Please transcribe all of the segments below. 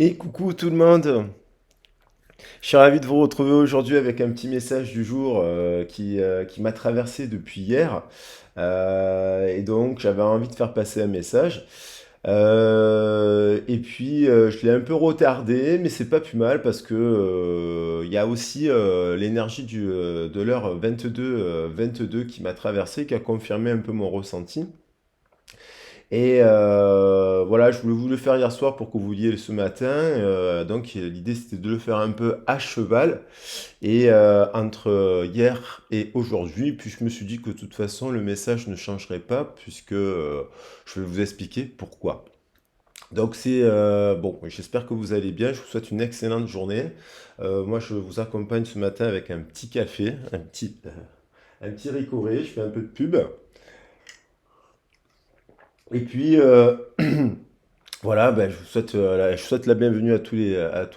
Et coucou tout le monde! Je suis ravi de vous retrouver aujourd'hui avec un petit message du jour qui m'a traversé depuis hier. Et donc j'avais envie de faire passer un message. Je l'ai un peu retardé, mais c'est pas plus mal parce que il y a aussi l'énergie de l'heure 22 qui m'a traversé, qui a confirmé un peu mon ressenti. Voilà, je voulais vous le faire hier soir pour que vous vouliez ce matin. Donc l'idée c'était de le faire un peu à cheval entre hier et aujourd'hui. Puis je me suis dit que de toute façon le message ne changerait pas puisque je vais vous expliquer pourquoi. Donc bon, j'espère que vous allez bien. Je vous souhaite une excellente journée. Moi je vous accompagne ce matin avec un petit café, un petit ricoré. Je fais un peu de pub. Et puis voilà, ben, je vous souhaite la bienvenue à tous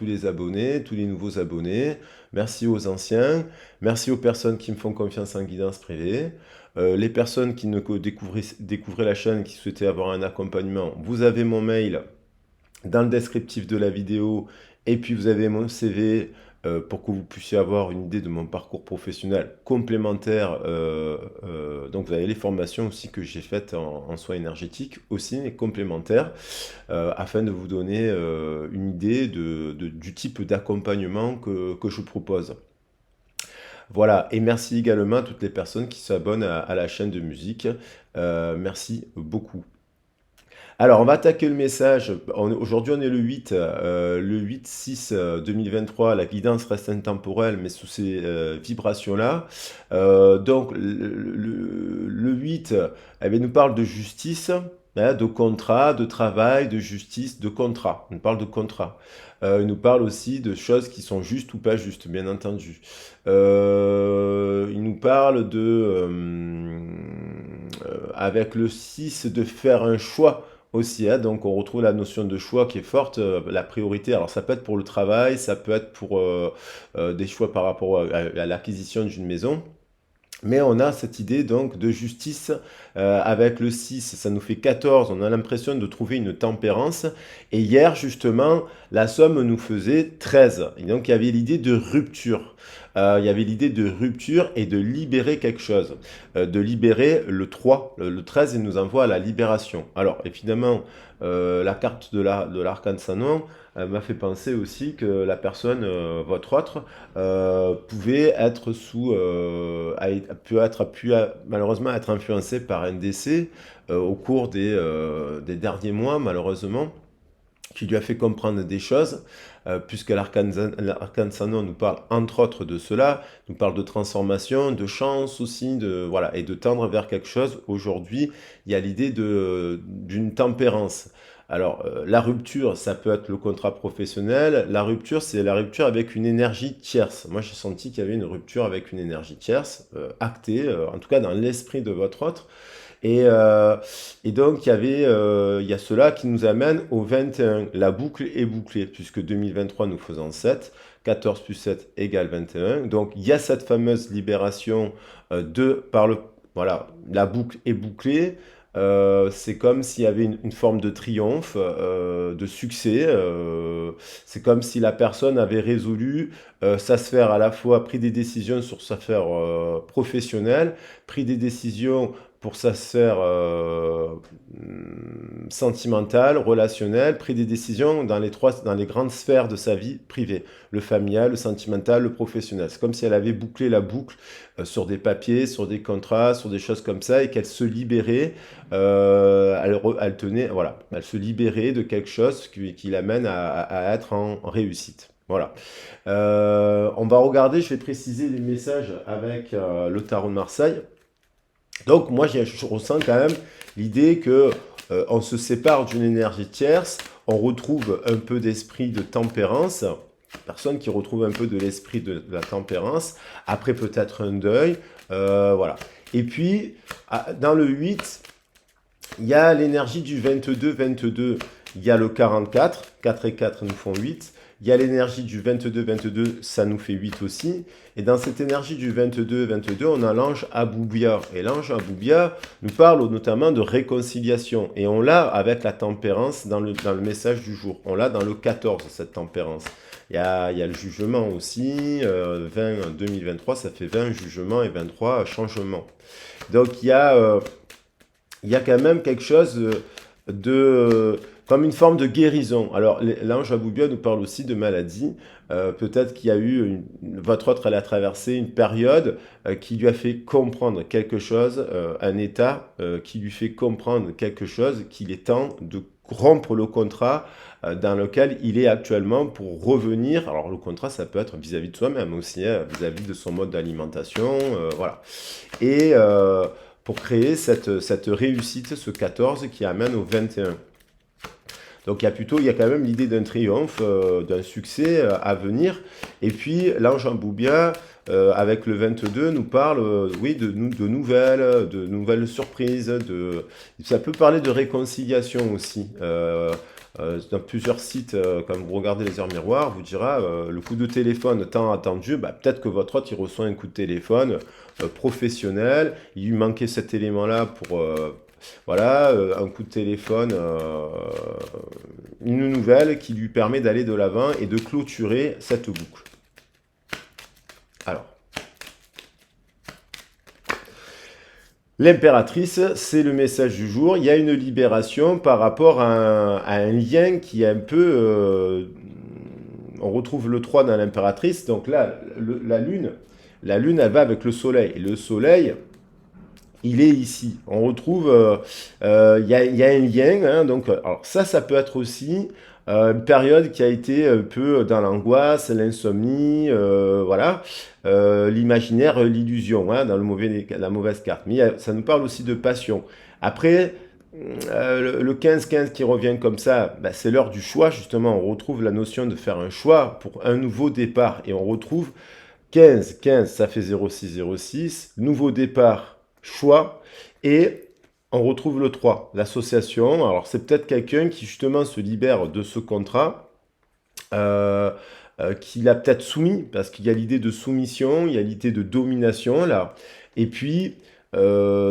les abonnés, tous les nouveaux abonnés. Merci aux anciens. Merci aux personnes qui me font confiance en guidance privée. Les personnes qui ne découvraient la chaîne, qui souhaitaient avoir un accompagnement, vous avez mon mail dans le descriptif de la vidéo, et puis vous avez mon CV pour que vous puissiez avoir une idée de mon parcours professionnel complémentaire. Donc vous avez les formations aussi que j'ai faites en soins énergétiques aussi, mais complémentaires, afin de vous donner une idée du type d'accompagnement que je propose. Voilà, et merci également à toutes les personnes qui s'abonnent à la chaîne de musique. Merci beaucoup. Alors, on va attaquer le message. Aujourd'hui, on est le 8/6 2023. La guidance reste intemporelle, mais sous ces vibrations-là. Donc, le 8 eh bien, nous parle de justice, hein, de contrat, de travail, de justice, de contrat. On parle de contrat. Il nous parle aussi de choses qui sont justes ou pas justes, bien entendu. Il nous parle avec le 6, de faire un choix aussi, hein. Donc on retrouve la notion de choix qui est forte, la priorité. Alors ça peut être pour le travail, ça peut être pour des choix par rapport à l'acquisition d'une maison. Mais on a cette idée donc de justice avec le 6, ça nous fait 14, on a l'impression de trouver une tempérance. Et hier, justement, la somme nous faisait 13. Et donc il y avait l'idée de rupture. Il y avait l'idée de rupture et de libérer quelque chose. De libérer le 3. Le 13, il nous envoie à la libération. Alors, évidemment, la carte de l'arcane Sanon m'a fait penser aussi que la personne, votre autre, pouvait être malheureusement être influencé par un décès au cours des derniers mois, malheureusement, qui lui a fait comprendre des choses, puisque l'arcane Sanon nous parle entre autres de cela, nous parle de transformation, de chance aussi, voilà, et de tendre vers quelque chose. Aujourd'hui, il y a l'idée d'une tempérance. Alors, la rupture, ça peut être le contrat professionnel. La rupture, c'est la rupture avec une énergie tierce. Moi, j'ai senti qu'il y avait une rupture avec une énergie tierce, actée, en tout cas dans l'esprit de votre autre. Et, euh, et donc, il y a cela qui nous amène au 21. La boucle est bouclée, puisque 2023, nous faisons 7. 14 plus 7 égale 21. Donc, il y a cette fameuse libération voilà, la boucle est bouclée. C'est comme s'il y avait une forme de triomphe, de succès. C'est comme si la personne avait résolu sa sphère, à la fois pris des décisions sur sa sphère professionnelle, pris des décisions pour sa sphère sentimentale, relationnelle, pris des décisions dans les grandes sphères de sa vie privée, le familial, le sentimental, le professionnel. C'est comme si elle avait bouclé la boucle sur des papiers, sur des contrats, sur des choses comme ça, et qu'elle se libérait, elle tenait, voilà, elle se libérait de quelque chose qui l'amène à être en réussite. Voilà. On va regarder, je vais préciser les messages avec le tarot de Marseille. Donc moi, je ressens quand même l'idée que on se sépare d'une énergie tierce, on retrouve un peu d'esprit de tempérance, personne qui retrouve un peu de l'esprit de la tempérance, après peut-être un deuil, voilà. Et puis, dans le 8, il y a l'énergie du 22-22. il y a le 44, 4 et 4 nous font 8. Il y a l'énergie du 22-22, ça nous fait 8 aussi. Et dans cette énergie du 22-22, on a l'ange Aboubia. Et l'ange Aboubia nous parle notamment de réconciliation. Et on l'a avec la tempérance dans le message du jour. On l'a dans le 14, cette tempérance. Il y a le jugement aussi. 20 2023, ça fait 20 jugements et 23 changements. Donc il y a quand même quelque chose comme une forme de guérison. Alors, l'ange Aboubia nous parle aussi de maladie. Peut-être qu'il y a eu, votre autre, elle a traversé une période qui lui a fait comprendre quelque chose, un état qui lui fait comprendre quelque chose, qu'il est temps de rompre le contrat dans lequel il est actuellement pour revenir. Alors, le contrat, ça peut être vis-à-vis de soi-même aussi, hein, vis-à-vis de son mode d'alimentation, voilà. Et pour créer cette réussite, ce 14 qui amène au 21. Donc il y a quand même l'idée d'un triomphe, d'un succès à venir. Et puis l'ange Aboubia, avec le 22, nous parle oui, de nouvelles surprises. Ça peut parler de réconciliation aussi. Dans plusieurs sites, quand vous regardez les heures miroirs, vous dira le coup de téléphone tant attendu, peut-être que votre hôte il reçoit un coup de téléphone professionnel. Il lui manquait cet élément-là pour... voilà, un coup de téléphone, une nouvelle qui lui permet d'aller de l'avant et de clôturer cette boucle. Alors, l'impératrice, c'est le message du jour. Il y a une libération par rapport à un lien qui est un peu... on retrouve le 3 dans l'impératrice. Donc là, la lune, elle va avec le soleil. Et le soleil... il est ici. On retrouve, il y a un lien. Hein, donc, alors ça peut être aussi une période qui a été un peu dans l'angoisse, l'insomnie, voilà, l'imaginaire, l'illusion, hein, dans la mauvaise carte. Mais ça nous parle aussi de passion. Après, le 15-15 qui revient comme ça, c'est l'heure du choix, justement. On retrouve la notion de faire un choix pour un nouveau départ. Et on retrouve 15, ça fait 0606, nouveau départ, choix, et on retrouve le 3, l'association. Alors c'est peut-être quelqu'un qui justement se libère de ce contrat, qui l'a peut-être soumis, parce qu'il y a l'idée de soumission, il y a l'idée de domination là, et puis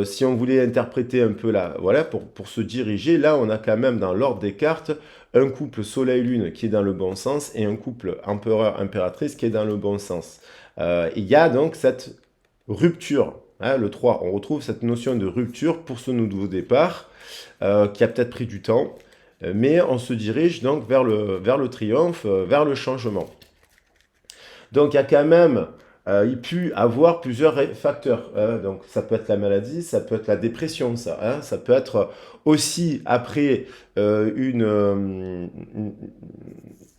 si on voulait interpréter un peu là, voilà, pour se diriger, là on a quand même dans l'ordre des cartes un couple soleil-lune qui est dans le bon sens et un couple empereur-impératrice qui est dans le bon sens. Il y a donc cette rupture, hein, le 3, on retrouve cette notion de rupture pour ce nouveau départ qui a peut-être pris du temps, mais on se dirige donc vers le triomphe, vers le changement. Donc il y a quand même, il peut avoir plusieurs facteurs. Donc ça peut être la maladie, ça peut être la dépression, ça. Hein, ça peut être aussi après une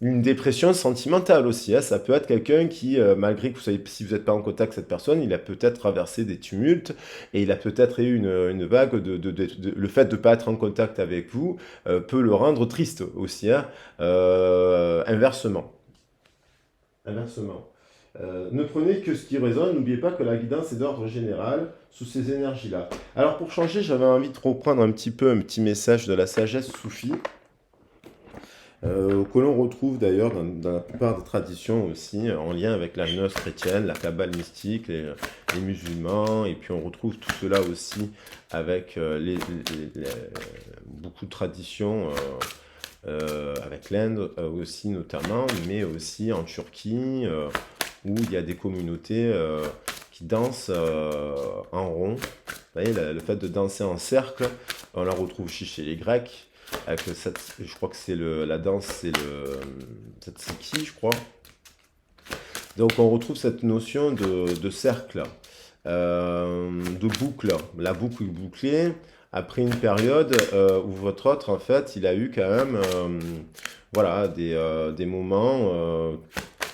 dépression sentimentale aussi. Hein. Ça peut être quelqu'un qui, malgré que vous savez, si vous n'êtes pas en contact avec cette personne, il a peut-être traversé des tumultes et il a peut-être eu une vague le fait de ne pas être en contact avec vous peut le rendre triste aussi. Hein. Inversement. Inversement. Ne prenez que ce qui résonne, n'oubliez pas que la guidance est d'ordre général sous ces énergies-là. Alors pour changer, j'avais envie de reprendre un petit message de la sagesse soufie, que l'on retrouve d'ailleurs dans la plupart des traditions aussi, en lien avec la gnose chrétienne, la kabbale mystique, les musulmans, et puis on retrouve tout cela aussi avec beaucoup de traditions avec l'Inde aussi notamment, mais aussi en Turquie, où il y a des communautés qui dansent en rond. Vous voyez, le fait de danser en cercle, on la retrouve aussi chez les Grecs, avec je crois que c'est la danse, c'est le tzatziki, je crois. Donc on retrouve cette notion de cercle, de boucle, la boucle bouclée, après une période où votre autre, en fait, il a eu quand même voilà, des moments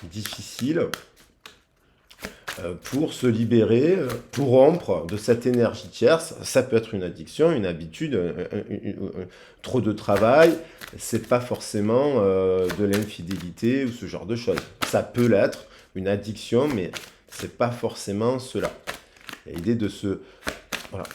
difficiles pour se libérer, pour rompre de cette énergie tierce. Ça peut être une addiction, une habitude, trop de travail. C'est pas forcément de l'infidélité ou ce genre de choses. Ça peut l'être, une addiction, mais c'est pas forcément cela. Il y a l'idée de se... Voilà.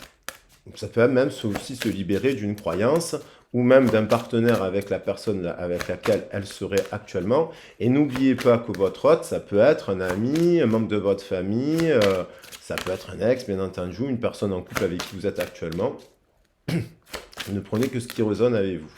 Ça peut même aussi se libérer d'une croyance ou même d'un partenaire avec la personne avec laquelle elle serait actuellement. Et n'oubliez pas que votre hôte, ça peut être un ami, un membre de votre famille, ça peut être un ex, bien entendu, une personne en couple avec qui vous êtes actuellement. Ne prenez que ce qui résonne avec vous.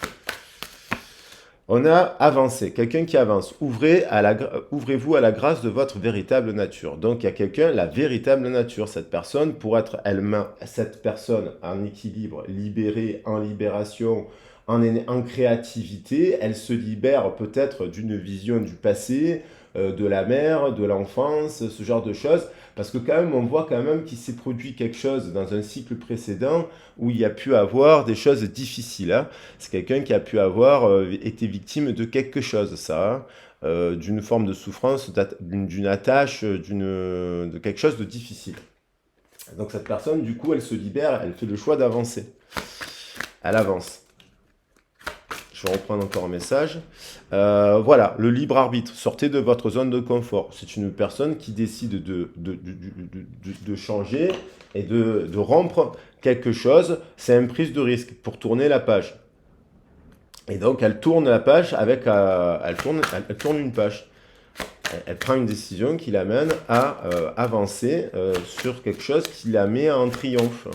On a avancé, quelqu'un qui avance. Ouvrez-vous à la grâce de votre véritable nature. Donc il y a quelqu'un, la véritable nature. Cette personne, pour être elle-même, cette personne en équilibre, libérée, en libération, en créativité, elle se libère peut-être d'une vision du passé, de la mère, de l'enfance, ce genre de choses. Parce que quand même, on voit quand même qu'il s'est produit quelque chose dans un cycle précédent où il y a pu avoir des choses difficiles. Hein. C'est quelqu'un qui a pu avoir été victime de quelque chose, ça, hein, d'une forme de souffrance, d'une attache, de quelque chose de difficile. Donc cette personne, du coup, elle se libère, elle fait le choix d'avancer. Elle avance. Je vais reprendre encore un message. Voilà, le libre arbitre. Sortez de votre zone de confort. C'est une personne qui décide de changer et de rompre quelque chose. C'est une prise de risque pour tourner la page. Et donc, elle tourne la page avec... elle tourne une page. Elle prend une décision qui l'amène à avancer sur quelque chose qui la met en triomphe.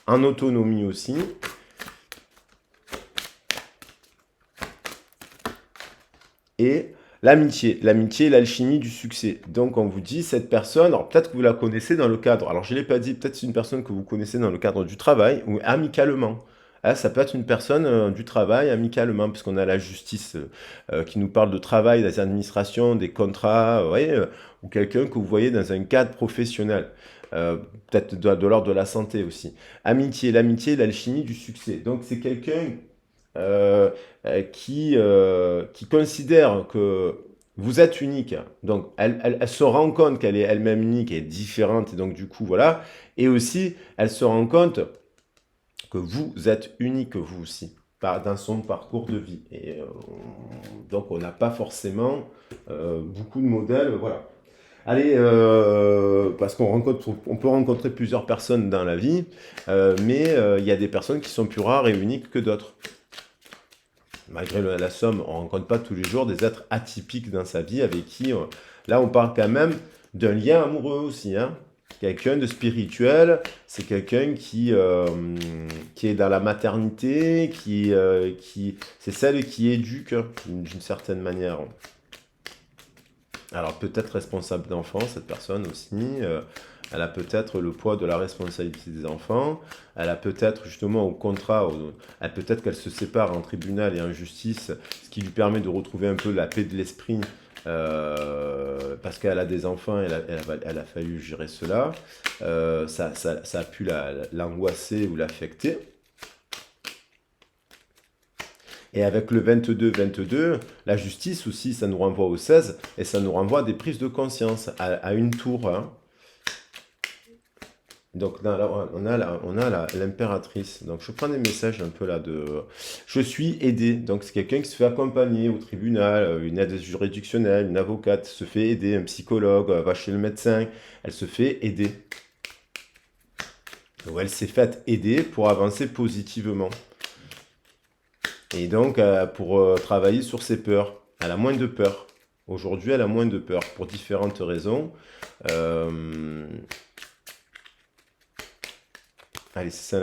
En autonomie aussi. Et l'amitié et l'alchimie du succès. Donc on vous dit, cette personne, alors peut-être que vous la connaissez dans le cadre, alors je ne l'ai pas dit, peut-être c'est une personne que vous connaissez dans le cadre du travail ou amicalement. Ah, ça peut être une personne du travail amicalement, puisqu'on a la justice qui nous parle de travail, des administrations, des contrats, ou quelqu'un que vous voyez dans un cadre professionnel. Peut-être de l'ordre de la santé aussi. L'amitié et l'alchimie du succès. Donc c'est quelqu'un euh, qui considère que vous êtes unique. Donc, elle se rend compte qu'elle est elle-même unique et différente. Et donc, du coup, voilà. Et aussi, elle se rend compte que vous êtes unique, vous aussi, dans son parcours de vie. Et donc, on n'a pas forcément beaucoup de modèles. Voilà. Allez, parce on peut rencontrer plusieurs personnes dans la vie, mais il y a des personnes qui sont plus rares et uniques que d'autres. Malgré la somme, on ne rencontre pas tous les jours des êtres atypiques dans sa vie avec qui, là on parle quand même d'un lien amoureux aussi. Hein. Quelqu'un de spirituel, c'est quelqu'un qui est dans la maternité, c'est celle qui éduque d'une certaine manière. Alors peut-être responsable d'enfants, cette personne aussi. Elle a peut-être le poids de la responsabilité des enfants. Elle a peut-être justement au contrat, peut-être qu'elle se sépare en tribunal et en justice, ce qui lui permet de retrouver un peu la paix de l'esprit parce qu'elle a des enfants, elle a fallu gérer cela. Ça a pu l'angoisser ou l'affecter. Et avec le 22-22, la justice aussi, ça nous renvoie au 16 et ça nous renvoie à des prises de conscience, à une tour. Hein. Donc on a l'impératrice. Donc je prends des messages un peu là de... Je suis aidé. Donc c'est quelqu'un qui se fait accompagner au tribunal, une aide juridictionnelle, une avocate se fait aider, un psychologue va chez le médecin, elle se fait aider. Donc elle s'est faite aider pour avancer positivement. Et donc pour travailler sur ses peurs. Elle a moins de peur. Aujourd'hui elle a moins de peur pour différentes raisons. Allez, c'est ça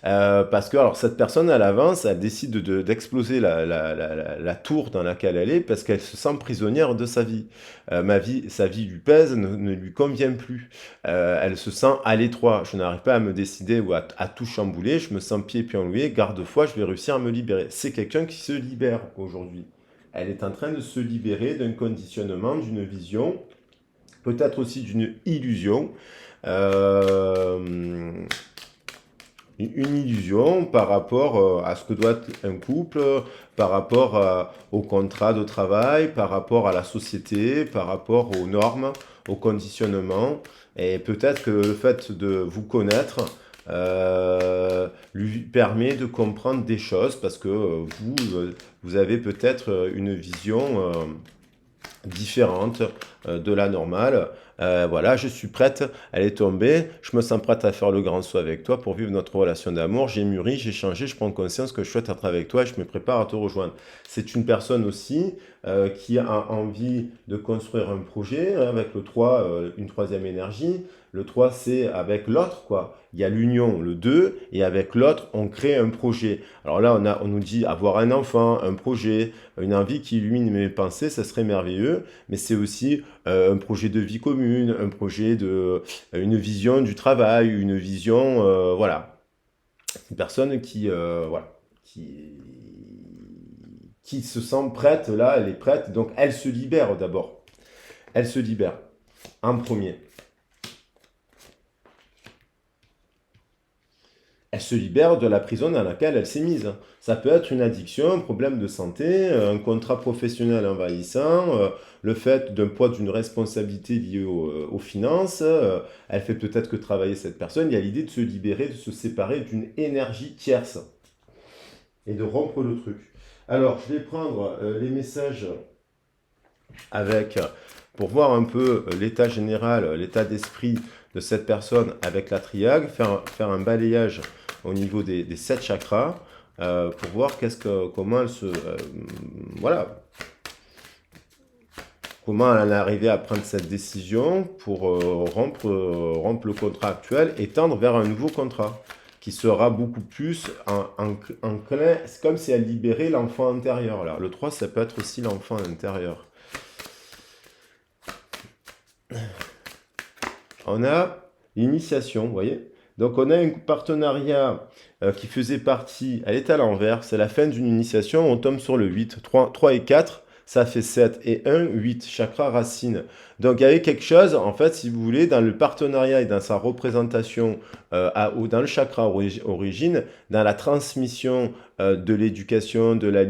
là. Parce que alors, cette personne, elle avance, elle décide d'exploser la tour dans laquelle elle est parce qu'elle se sent prisonnière de sa vie. Sa vie lui pèse, ne lui convient plus. Elle se sent à l'étroit. Je n'arrive pas à me décider ou à tout chambouler. Je me sens pieds en loué. Garde-foi, je vais réussir à me libérer. C'est quelqu'un qui se libère aujourd'hui. Elle est en train de se libérer d'un conditionnement, d'une vision, peut-être aussi d'une illusion. Une illusion par rapport à ce que doit être un couple, par rapport au contrat de travail, par rapport à la société, par rapport aux normes, aux conditionnements. Et peut-être que le fait de vous connaître lui permet de comprendre des choses parce que vous avez peut-être une vision différente de la normale. voilà, je suis prête, elle est tombée, je me sens prête à faire le grand saut avec toi pour vivre notre relation d'amour, j'ai mûri, j'ai changé, je prends conscience que je souhaite être avec toi et je me prépare à te rejoindre. C'est une personne aussi qui a envie de construire un projet, hein, avec le 3, une troisième énergie. Le 3, c'est avec l'autre, quoi. Il y a l'union, le 2, et avec l'autre, on crée un projet. Alors là, on nous dit avoir un enfant, un projet, une envie qui illumine mes pensées, ça serait merveilleux, mais c'est aussi un projet de vie commune, un projet une vision du travail, une vision, voilà. Une personne voilà, qui se sent prête, là, elle est prête, donc elle se libère d'abord. Elle se libère, en premier. Elle se libère de la prison dans laquelle elle s'est mise. Ça peut être une addiction, un problème de santé, un contrat professionnel envahissant, le fait d'un poids, d'une responsabilité liée aux finances. Elle fait peut-être que travailler cette personne. Il y a l'idée de se libérer, de se séparer d'une énergie tierce et de rompre le truc. Alors, je vais prendre les messages pour voir un peu l'état général, l'état d'esprit de cette personne avec la triade, faire un balayage au niveau des 7 chakras pour voir comment elle voilà, comment elle en est arrivée à prendre cette décision pour rompre le contrat actuel et tendre vers un nouveau contrat qui sera beaucoup plus enclin. C'est comme si elle libérait l'enfant intérieur. Là. Le 3, ça peut être aussi l'enfant intérieur. On a l'initiation, vous voyez. Donc on a un partenariat qui faisait partie, elle est à l'envers, c'est la fin d'une initiation, on tombe sur le 8, 3 et 4, ça fait 7 et 1, 8, chakra racine. Donc il y avait quelque chose, en fait, si vous voulez, dans le partenariat et dans sa représentation, dans le chakra origine, dans la transmission de l'éducation, de la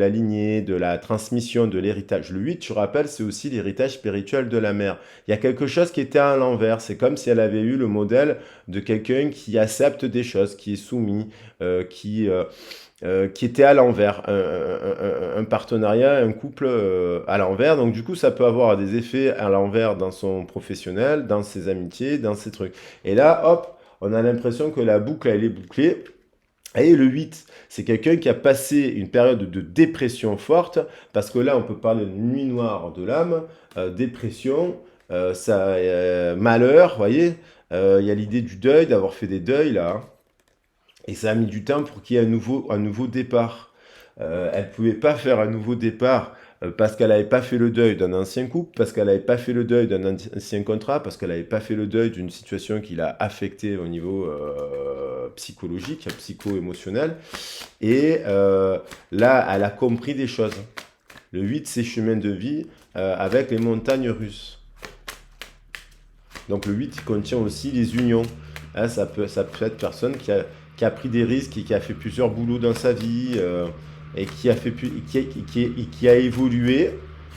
lignée, de la transmission de l'héritage. Le 8, je rappelle, c'est aussi l'héritage spirituel de la mère. Il y a quelque chose qui était à l'envers, c'est comme si elle avait eu le modèle de quelqu'un qui accepte des choses, qui est soumis, qui était à l'envers, un partenariat, un couple à l'envers. Donc du coup, ça peut avoir des effets à l'envers dans son professionnel, dans ses amitiés, dans ses trucs. Et là, hop, on a l'impression que la boucle, elle est bouclée. Et le 8, c'est quelqu'un qui a passé une période de dépression forte, parce que là, on peut parler de nuit noire de l'âme, dépression, malheur, vous voyez. Il y a l'idée du deuil, d'avoir fait des deuils, là. Et ça a mis du temps pour qu'il y ait un nouveau départ. Elle ne pouvait pas faire un nouveau départ parce qu'elle n'avait pas fait le deuil d'un ancien couple, parce qu'elle n'avait pas fait le deuil d'un ancien contrat, parce qu'elle n'avait pas fait le deuil d'une situation qui l'a affectée au niveau psychologique, psycho-émotionnel. Et là, elle a compris des choses. Le 8, c'est chemin de vie avec les montagnes russes. Donc le 8, il contient aussi les unions. Hein, ça peut être personne qui a pris des risques et qui a fait plusieurs boulots dans sa vie et qui a évolué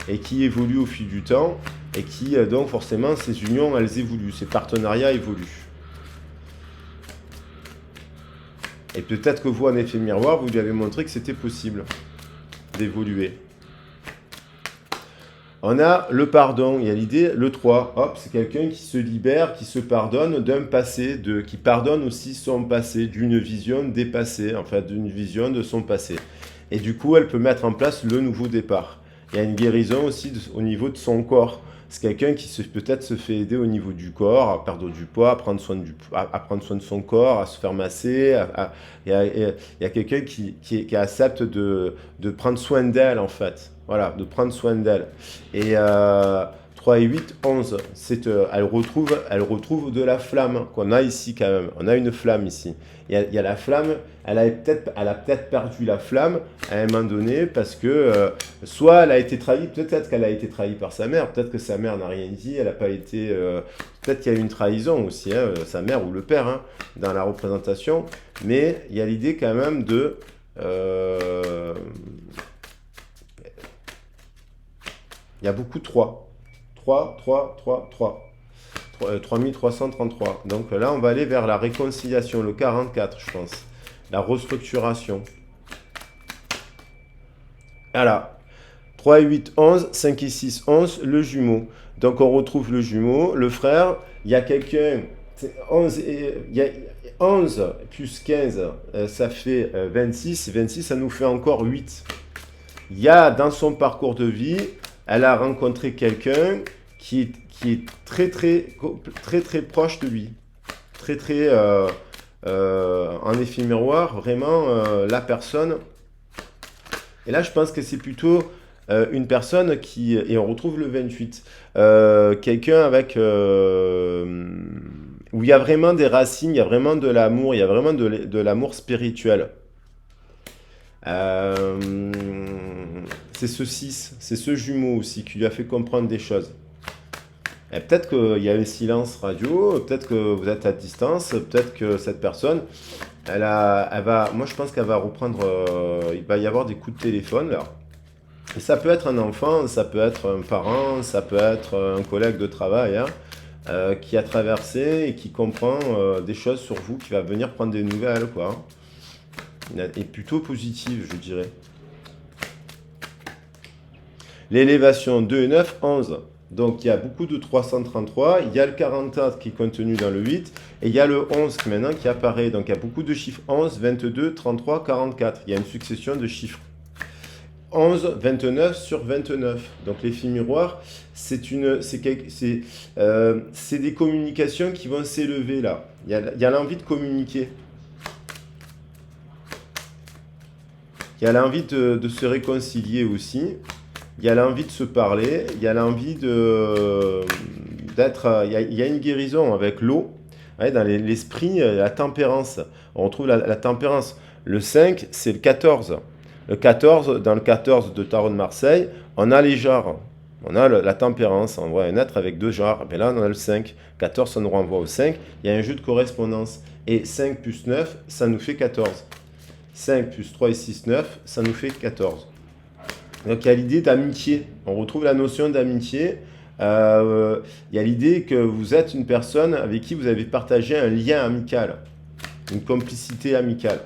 et qui évolue au fil du temps et qui donc forcément ces unions elles évoluent, ces partenariats évoluent. Et peut-être que vous en effet miroir, vous lui avez montré que c'était possible d'évoluer. On a le pardon, il y a l'idée, le 3, hop, c'est quelqu'un qui se libère, qui se pardonne d'un passé, qui pardonne aussi son passé, d'une vision dépassée, en fait, d'une vision de son passé. Et du coup, elle peut mettre en place le nouveau départ. Il y a une guérison aussi au niveau de son corps. C'est quelqu'un qui peut-être se fait aider au niveau du corps, à perdre du poids, à prendre soin de son corps, à se faire masser. Il y a quelqu'un qui accepte de prendre soin d'elle, en fait. Voilà, de prendre soin d'elle. Et 3 et 8, 11. Elle retrouve de la flamme qu'on a ici quand même. On a une flamme ici. Il y a la flamme, elle a peut-être perdu la flamme à un moment donné parce que soit elle a été trahie, peut-être qu'elle a été trahie par sa mère, peut-être que sa mère n'a rien dit, elle n'a pas été... peut-être qu'il y a eu une trahison aussi, hein, sa mère ou le père, hein, dans la représentation. Mais il y a l'idée quand même de... il y a beaucoup de 3. 3333. Donc là, on va aller vers la réconciliation, le 44, je pense. La restructuration. Voilà. 3 et 8, 11. 5 et 6, 11. Le jumeau. Donc on retrouve le jumeau, le frère. Il y a quelqu'un. 11, il y a 11 plus 15, ça fait 26. 26, ça nous fait encore 8. Il y a dans son parcours de vie, elle a rencontré quelqu'un qui est très proche de lui. Très en effet miroir, vraiment la personne. Et là, je pense que c'est plutôt une personne qui, et on retrouve le 28, quelqu'un avec, où il y a vraiment des racines, il y a vraiment de l'amour, il y a vraiment de l'amour spirituel. Euh, c'est ce 6, c'est ce jumeau aussi qui lui a fait comprendre des choses. Et peut-être qu'il y a un silence radio, peut-être que vous êtes à distance, peut-être que cette personne, moi je pense qu'elle va reprendre, il va y avoir des coups de téléphone là. Et ça peut être un enfant, ça peut être un parent, ça peut être un collègue de travail, hein, qui a traversé et qui comprend des choses sur vous, qui va venir prendre des nouvelles, quoi. Et plutôt positive, je dirais. L'élévation 2 et 9, 11. Donc il y a beaucoup de 333, il y a le 44 qui est contenu dans le 8, et il y a le 11 maintenant qui apparaît. Donc il y a beaucoup de chiffres 11, 22, 33, 44. Il y a une succession de chiffres. 11, 29 sur 29. Donc l'effet miroir, c'est des communications qui vont s'élever là. Il y a l'envie de communiquer. Il y a l'envie de se réconcilier aussi. Il y a l'envie de se parler. Il y a l'envie d'être. Il y a une guérison avec l'eau. Ouais, dans l'esprit, la tempérance. On retrouve la tempérance. Le 5, c'est le 14. Le 14, dans le 14 de Tarot de Marseille, on a les genres. On a la tempérance. On voit un être avec deux genres. Mais là, on a le 5. 14, ça nous renvoie au 5. Il y a un jeu de correspondance. Et 5 plus 9, ça nous fait 14. 5 plus 3 et 6, 9, ça nous fait 14. Donc il y a l'idée d'amitié. On retrouve la notion d'amitié. Il y a l'idée que vous êtes une personne avec qui vous avez partagé un lien amical, une complicité amicale.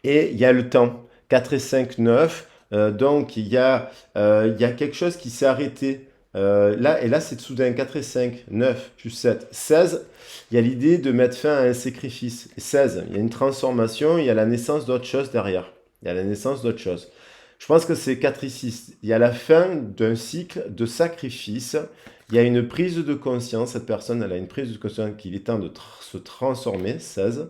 Et il y a le temps. 4 et 5, 9. Donc il y a quelque chose qui s'est arrêté. Là, c'est soudain. 4 et 5, 9 plus 7, 16. Il y a l'idée de mettre fin à un sacrifice. 16, il y a une transformation, il y a la naissance d'autre chose derrière. Il y a la naissance d'autre chose. Je pense que c'est 4 et 6. Il y a la fin d'un cycle de sacrifice. Il y a une prise de conscience. Cette personne, elle a une prise de conscience qu'il est temps de se transformer. 16,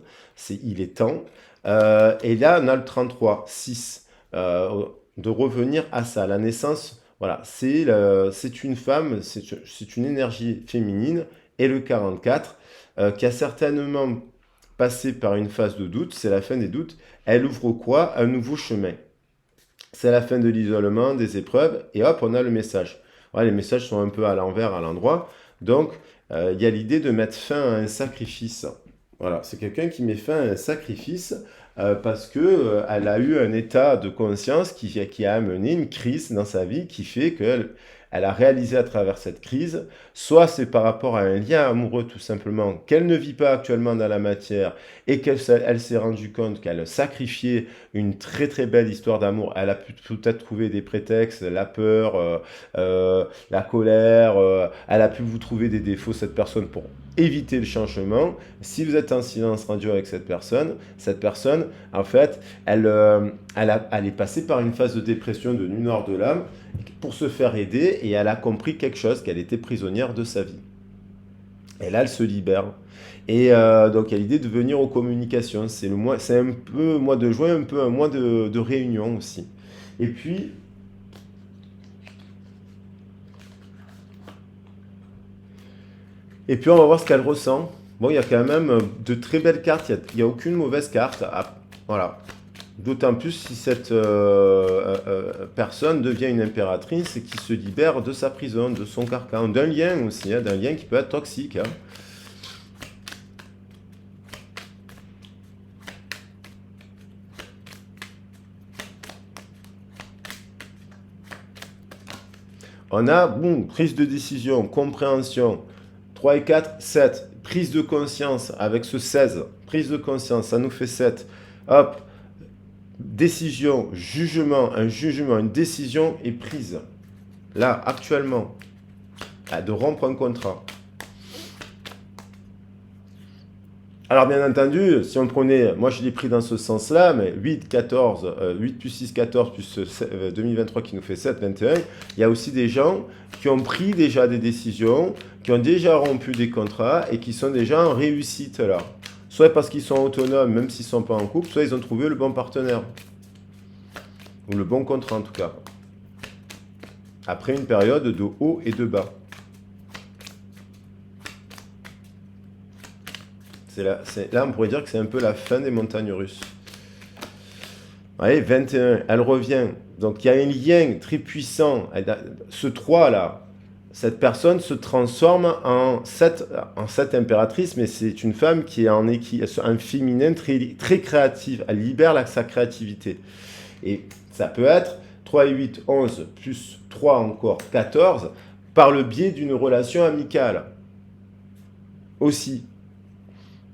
il est temps. Et là, on a le 33, 6. De revenir à ça, la naissance. Voilà, c'est une femme, c'est une énergie féminine. Et le 44, qui a certainement passé par une phase de doute, c'est la fin des doutes. Elle ouvre quoi? Un nouveau chemin. C'est la fin de l'isolement, des épreuves, et hop, on a le message. Voilà, les messages sont un peu à l'envers, à l'endroit. Donc, il y a l'idée de mettre fin à un sacrifice. Voilà, c'est quelqu'un qui met fin à un sacrifice parce que elle a eu un état de conscience qui a amené une crise dans sa vie qui fait qu'elle a réalisé à travers cette crise, soit c'est par rapport à un lien amoureux tout simplement qu'elle ne vit pas actuellement dans la matière et qu'elle s'est rendue compte qu'elle a sacrifié une très belle histoire d'amour. Elle a pu peut-être trouver des prétextes, la peur, la colère, elle a pu vous trouver des défauts, cette personne, pour éviter le changement. Si vous êtes en silence radio avec cette personne, en fait, elle est passée par une phase de dépression de nuit noire de l'âme pour se faire aider et elle a compris quelque chose, qu'elle était prisonnière de sa vie. Et là, elle se libère. Et donc, il y a l'idée de venir aux communications. C'est un peu mois de juin, un peu un mois de réunion aussi. Et puis, on va voir ce qu'elle ressent. Bon, il y a quand même de très belles cartes. Il n'y a aucune mauvaise carte. Ah, voilà. D'autant plus si cette personne devient une impératrice et qui se libère de sa prison, de son carcan, d'un lien aussi, hein, d'un lien qui peut être toxique. Hein. On a, boum, prise de décision, compréhension. 3 et 4, 7. prise de conscience avec ce 16, prise de conscience, ça nous fait 7. Hop, décision, jugement, une décision est prise. Là, actuellement, de rompre un contrat. Alors bien entendu, si on prenait, moi je l'ai pris dans ce sens-là, mais 8, 14, 8 plus 6, 14 plus 2023 qui nous fait 7, 21, il y a aussi des gens qui ont pris déjà des décisions, qui ont déjà rompu des contrats et qui sont déjà en réussite là. Soit parce qu'ils sont autonomes, même s'ils ne sont pas en couple, soit ils ont trouvé le bon partenaire. Ou le bon contrat en tout cas. Après une période de haut et de bas. Là, on pourrait dire que c'est un peu la fin des montagnes russes. Allez, 21, elle revient. Donc, il y a un lien très puissant. Ce 3 là, cette personne se transforme en cette impératrice, mais c'est une femme qui est un féminin très créative. Elle libère sa créativité. Et ça peut être 3 et 8, 11, plus 3 encore, 14, par le biais d'une relation amicale. Aussi.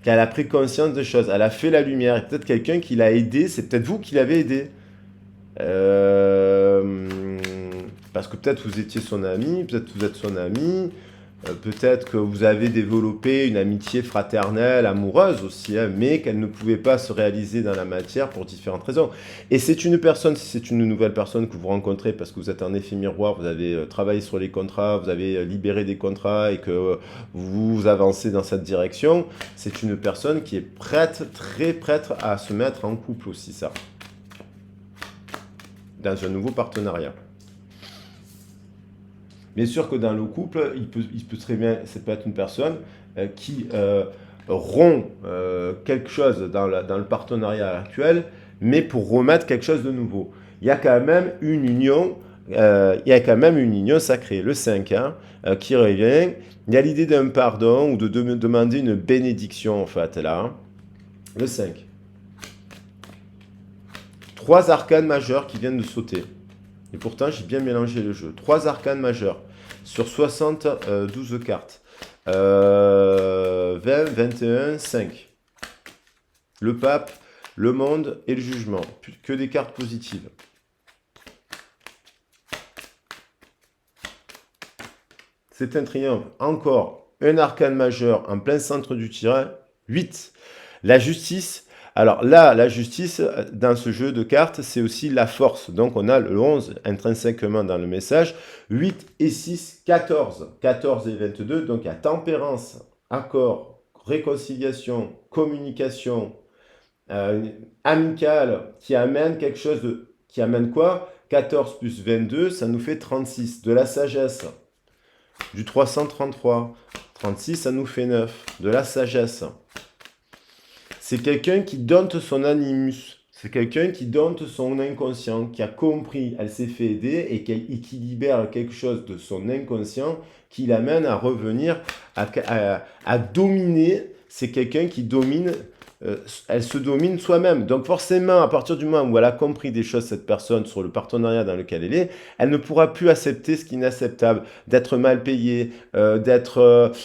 Qu'elle a pris conscience de choses, elle a fait la lumière, et peut-être quelqu'un qui l'a aidé, c'est peut-être vous qui l'avez aidé. Parce que peut-être vous étiez son ami, peut-être vous êtes son ami, peut-être que vous avez développé une amitié fraternelle, amoureuse aussi, hein, mais qu'elle ne pouvait pas se réaliser dans la matière pour différentes raisons. Et c'est une personne, si c'est une nouvelle personne que vous rencontrez parce que vous êtes un effet miroir, vous avez travaillé sur les contrats, vous avez libéré des contrats et que vous avancez dans cette direction, c'est une personne qui est prête, très prête à se mettre en couple aussi, ça. Dans un nouveau partenariat. Bien sûr que dans le couple, il peut très bien, ça peut être une personne qui rompt quelque chose dans le partenariat actuel, mais pour remettre quelque chose de nouveau. Il y a quand même une union, sacrée, le 5, hein, qui revient. Il y a l'idée d'un pardon ou de demander une bénédiction, en fait, là. Hein. Le 5. 3 arcanes majeurs qui viennent de sauter. Et pourtant, j'ai bien mélangé le jeu. 3 arcanes majeurs sur 72 cartes. 20, 21, 5. Le pape, le monde et le jugement. Que des cartes positives. C'est un triomphe. Encore un arcane majeur en plein centre du tirage. 8. La justice. Alors là, la justice, dans ce jeu de cartes, c'est aussi la force. Donc on a le 11 intrinsèquement dans le message. 8 et 6, 14. 14 et 22, donc il y a tempérance, accord, réconciliation, communication, amicale, qui amène quelque chose de... Qui amène quoi? 14 plus 22, ça nous fait 36. De la sagesse, du 333. 36, ça nous fait 9. De la sagesse. C'est quelqu'un qui dompte son animus. C'est quelqu'un qui dompte son inconscient, qui a compris, elle s'est fait aider et qui libère quelque chose de son inconscient qui l'amène à revenir, à dominer. C'est quelqu'un qui domine, elle se domine soi-même. Donc forcément, à partir du moment où elle a compris des choses, cette personne, sur le partenariat dans lequel elle ne pourra plus accepter ce qui est inacceptable, d'être mal payée, d'être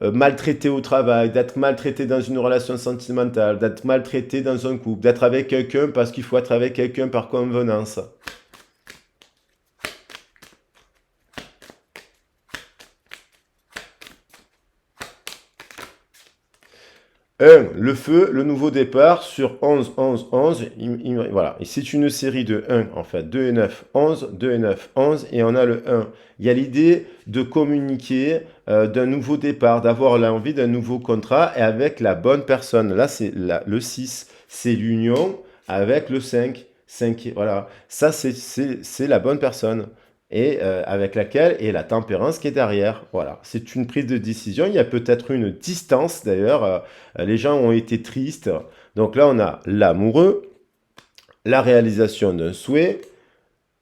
maltraitée au travail, d'être maltraitée dans une relation sentimentale, d'être maltraitée dans un couple, d'être avec quelqu'un parce qu'il faut être avec quelqu'un par convenance. Le feu, le nouveau départ sur 11, 11, 11. Voilà. Et c'est une série de 1, en fait. 2 et 9, 11, 2 et 9, 11. Et on a le 1. Il y a l'idée de communiquer d'un nouveau départ, d'avoir l'envie d'un nouveau contrat et avec la bonne personne. Là, c'est le 6. C'est l'union avec le 5. 5, voilà. Ça, c'est la bonne personne. Et avec laquelle et la tempérance qui est derrière. Voilà, c'est une prise de décision. Il y a peut-être une distance d'ailleurs. Les gens ont été tristes. Donc là, on a l'amoureux, la réalisation d'un souhait,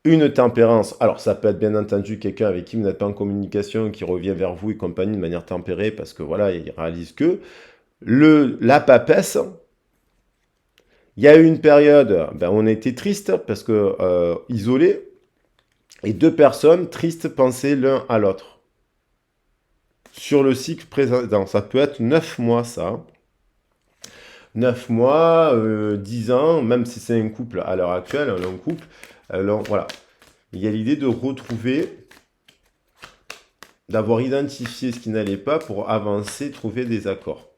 une tempérance. Alors ça peut être bien entendu quelqu'un avec qui vous n'êtes pas en communication, qui revient vers vous et compagnie de manière tempérée parce que voilà, il réalise que la papesse. Il y a eu une période, on a été triste parce que isolé. Et 2 personnes tristes pensaient l'un à l'autre. sur le cycle précédent. Ça peut être 9 mois, ça. 9 mois, 10 ans, même si c'est un couple à l'heure actuelle, un couple. Alors voilà, il y a l'idée de retrouver, d'avoir identifié ce qui n'allait pas pour avancer, trouver des accords.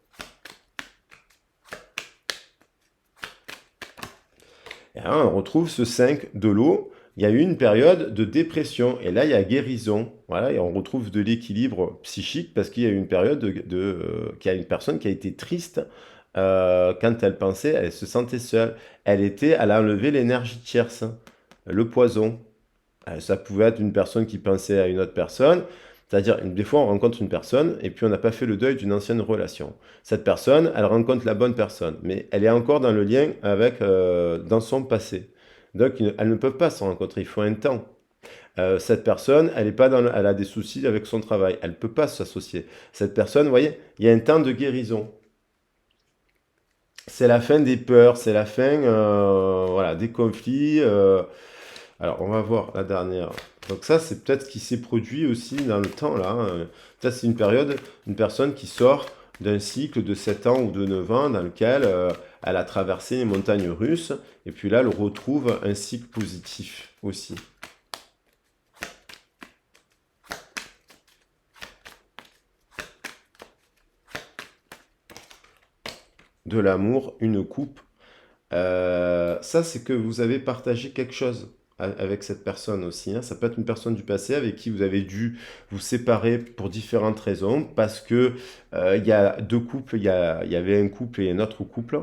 Et là, on retrouve ce 5 de l'eau. Il y a eu une période de dépression et là, il y a guérison. Voilà, et on retrouve de l'équilibre psychique parce qu'il y a eu une période qu'il y a une personne qui a été triste quand elle pensait, elle se sentait seule. Elle a enlevé l'énergie tierce, le poison. Ça pouvait être une personne qui pensait à une autre personne. C'est-à-dire, des fois, on rencontre une personne et puis on n'a pas fait le deuil d'une ancienne relation. Cette personne, elle rencontre la bonne personne, mais elle est encore dans le lien avec, dans son passé. Donc, elles ne peuvent pas se rencontrer, il faut un temps. Cette personne, elle est pas dans elle a des soucis avec son travail, elle ne peut pas s'associer. Cette personne, vous voyez, il y a un temps de guérison. C'est la fin des peurs, c'est la fin voilà, des conflits. Alors, on va voir la dernière. Donc ça, c'est peut-être ce qui s'est produit aussi dans le temps, là. Ça, c'est une période, une personne qui sort d'un cycle de 7 ans ou de 9 ans dans lequel elle a traversé les montagnes russes. Et puis là, elle retrouve un cycle positif aussi. De l'amour, une coupe. Ça, c'est que vous avez partagé quelque chose avec cette personne aussi, hein. Ça peut être une personne du passé avec qui vous avez dû vous séparer pour différentes raisons, parce que il y a deux couples, il y avait un couple et un autre couple.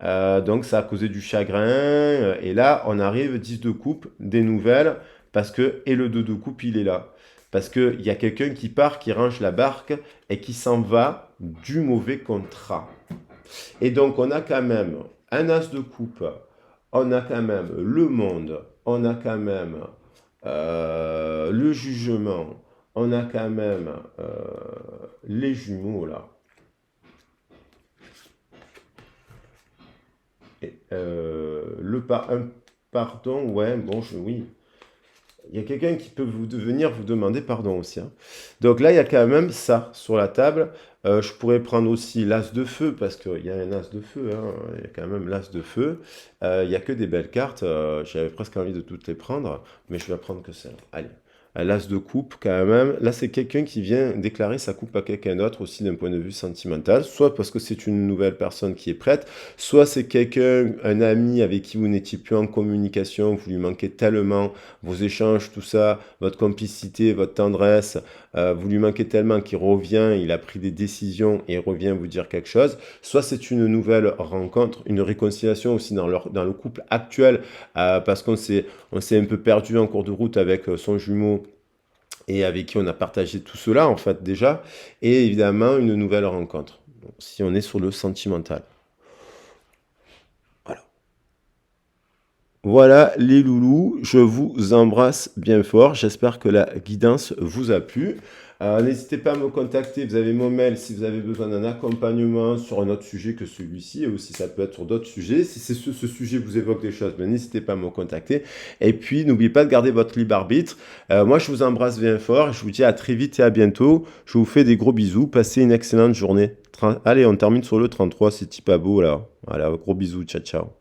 Donc ça a causé du chagrin. Et là, on arrive 10 de coupe, des nouvelles, parce que, et le 2 de coupe, il est là. Parce qu'il y a quelqu'un qui part, qui range la barque et qui s'en va du mauvais contrat. Et donc, on a quand même un as de coupe, on a quand même le monde, on a quand même le jugement, on a quand même les jumeaux là. Et, un pardon, ouais, bon, oui. Il y a quelqu'un qui peut venir vous demander pardon aussi, hein. Donc là, il y a quand même ça sur la table. Je pourrais prendre aussi l'as de feu, parce qu'il y a un as de feu, hein. Il y a quand même l'as de feu. Il n'y a que des belles cartes. J'avais presque envie de toutes les prendre, mais je vais prendre que celle. Allez. L'as de coupe, quand même. Là, c'est quelqu'un qui vient déclarer sa coupe à quelqu'un d'autre aussi d'un point de vue sentimental, soit parce que c'est une nouvelle personne qui est prête, soit c'est quelqu'un, un ami avec qui vous n'étiez plus en communication, vous lui manquez tellement, vos échanges, tout ça, votre complicité, votre tendresse, vous lui manquez tellement qu'il revient, il a pris des décisions et il revient vous dire quelque chose, soit c'est une nouvelle rencontre, une réconciliation aussi dans le couple actuel, parce on s'est un peu perdu en cours de route avec son jumeau et avec qui on a partagé tout cela en fait déjà, et évidemment une nouvelle rencontre, donc, si on est sur le sentimental. Voilà. Voilà les loulous, je vous embrasse bien fort, j'espère que la guidance vous a plu. N'hésitez pas à me contacter, vous avez mon mail si vous avez besoin d'un accompagnement sur un autre sujet que celui-ci, et aussi ça peut être sur d'autres sujets. Si ce sujet vous évoque des choses, ben, n'hésitez pas à me contacter. Et puis n'oubliez pas de garder votre libre arbitre. Moi je vous embrasse bien fort, je vous dis à très vite et à bientôt. Je vous fais des gros bisous, passez une excellente journée. Allez, on termine sur le 33, c'est Tipabo là. Voilà, gros bisous, ciao ciao.